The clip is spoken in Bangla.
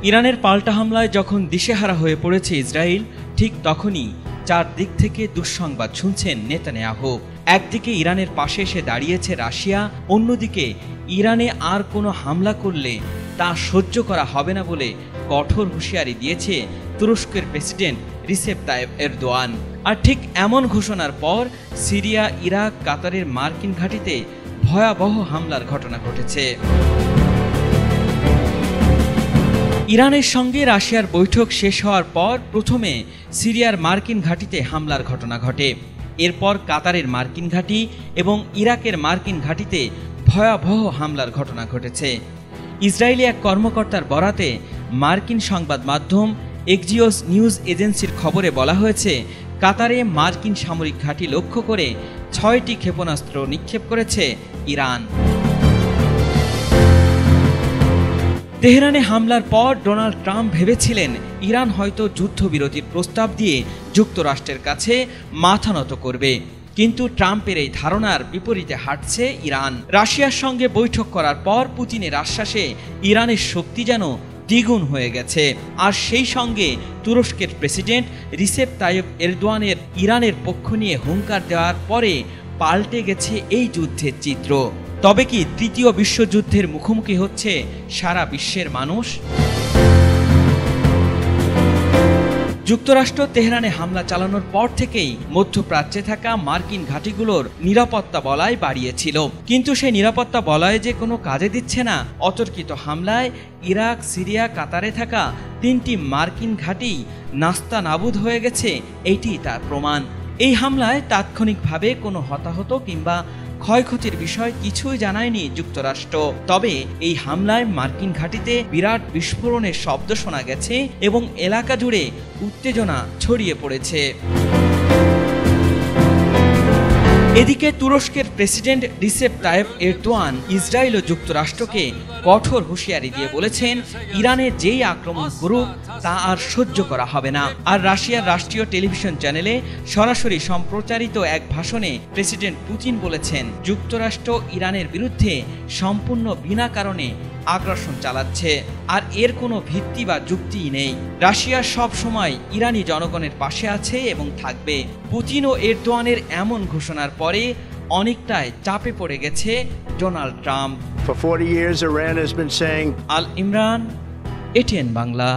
ইরানের পাল্টা হামলায় যখন দিশেহারা হয়ে পড়েছে ইসরায়েল, ঠিক তখনই চারদিক থেকে দুঃসংবাদ শুনছেন নেতানিয়াহু। একদিকে ইরানের পাশে এসে দাঁড়িয়েছে রাশিয়া, অন্যদিকে ইরানে আর কোনো হামলা করলে তা সহ্য করা হবে না বলে কঠোর হুঁশিয়ারি দিয়েছে তুরস্কের প্রেসিডেন্ট রিসেপ তাইয়েপ এরদোয়ান। আর ঠিক এমন ঘোষণার পর সিরিয়া, ইরাক, কাতারের মার্কিন ঘাঁটিতে ভয়াবহ হামলার ঘটনা ঘটেছে। ইরানের সঙ্গে রাশিয়ার বৈঠক শেষ হওয়ার পর প্রথমে সিরিয়ার মার্কিন ঘাঁটিতে হামলার ঘটনা ঘটে। এরপর কাতারের মার্কিন ঘাঁটি এবং ইরাকের মার্কিন ঘাঁটিতে ভয়াবহ হামলার ঘটনা ঘটেছে। ইসরায়েলি এক কর্মকর্তার বরাতে মার্কিন সংবাদ মাধ্যম এক্সিওস নিউজ এজেন্সির খবরে বলা হয়েছে, কাতারে মার্কিন সামরিক ঘাঁটি লক্ষ্য করে ৬টি ক্ষেপণাস্ত্র নিক্ষেপ করেছে ইরান। তেহরানে হামলার পর ডোনাল্ড ট্রাম্প ভেবেছিলেন ইরান হয়তো যুদ্ধবিরতির প্রস্তাব দিয়ে যুক্তরাষ্ট্রের কাছে মাথা নত করবে, কিন্তু ট্রাম্পের এই ধারণার বিপরীতে হাঁটছে ইরান। রাশিয়ার সঙ্গে বৈঠক করার পর পুতিনের আশ্বাসে ইরানের শক্তি যেন দ্বিগুণ হয়ে গেছে। আর সেই সঙ্গে তুরস্কের প্রেসিডেন্ট রিসেপ তাইয়েপ এরদোয়ানের ইরানের পক্ষ নিয়ে হুঙ্কার দেওয়ার পরে পাল্টে গেছে এই যুদ্ধের চিত্র। তবে কি তৃতীয় বিশ্বযুদ্ধের মুখোমুখি হচ্ছে সারা বিশ্বের মানুষ? যুক্তরাষ্ট্র তেহরানে হামলা চালানোর পর থেকেই মধ্যপ্রাচ্যে থাকা মার্কিন ঘাঁটিগুলোর নিরাপত্তা বলয় বাড়িয়েছিল, কিন্তু সেই নিরাপত্তা বলয় যে কোনো কাজে দিচ্ছে না। অতর্কিত হামলায় ইরাক, সিরিয়া, কাতারে থাকা 3টি মার্কিন ঘাঁটি নাস্তানাবুদ হয়ে গেছে, এইটি তার প্রমাণ। এই হামলায় তাৎক্ষণিকভাবে কোনো হতাহত কিংবা ক্ষয়ক্ষতির বিষয় কিছুই জানায়নি যুক্তরাষ্ট্র। তবে এই হামলায় মার্কিন ঘাঁটিতে বিরাট বিস্ফোরণের শব্দ শোনা গেছে এবং এলাকা জুড়ে উত্তেজনা ছড়িয়ে পড়েছে। এদিকে তুরস্কের president Recep Tayyip Erdogan Israel ও যুক্তরাষ্ট্রকে কঠোর হুঁশিয়ারি দিয়ে বলেছেন, ইরানে যেই আক্রমণ করুক তা আর সহ্য করা হবে না। আর রাশিয়ার রাষ্ট্রীয় টেলিভিশন চ্যানেলে সরাসরি সম্প্রচারিত এক ভাষণে প্রেসিডেন্ট পুতিন বলেছেন, যুক্তরাষ্ট্র ইরানের বিরুদ্ধে সম্পূর্ণ বিনা কারণে আগ্রাসন চালাচ্ছে, আর এর কোনো ভিত্তি বা যুক্তিই নেই। রাশিয়া সব সময় ইরানি জনগণের পাশে আছে এবং থাকবে। পুতিন ও এরদোয়ানের এমন ঘোষণার পরে অনেকটাই চাপে পড়ে গেছে Donald Trump. For 40 years, Iran has been saying, Al Imran, ATN Bangla.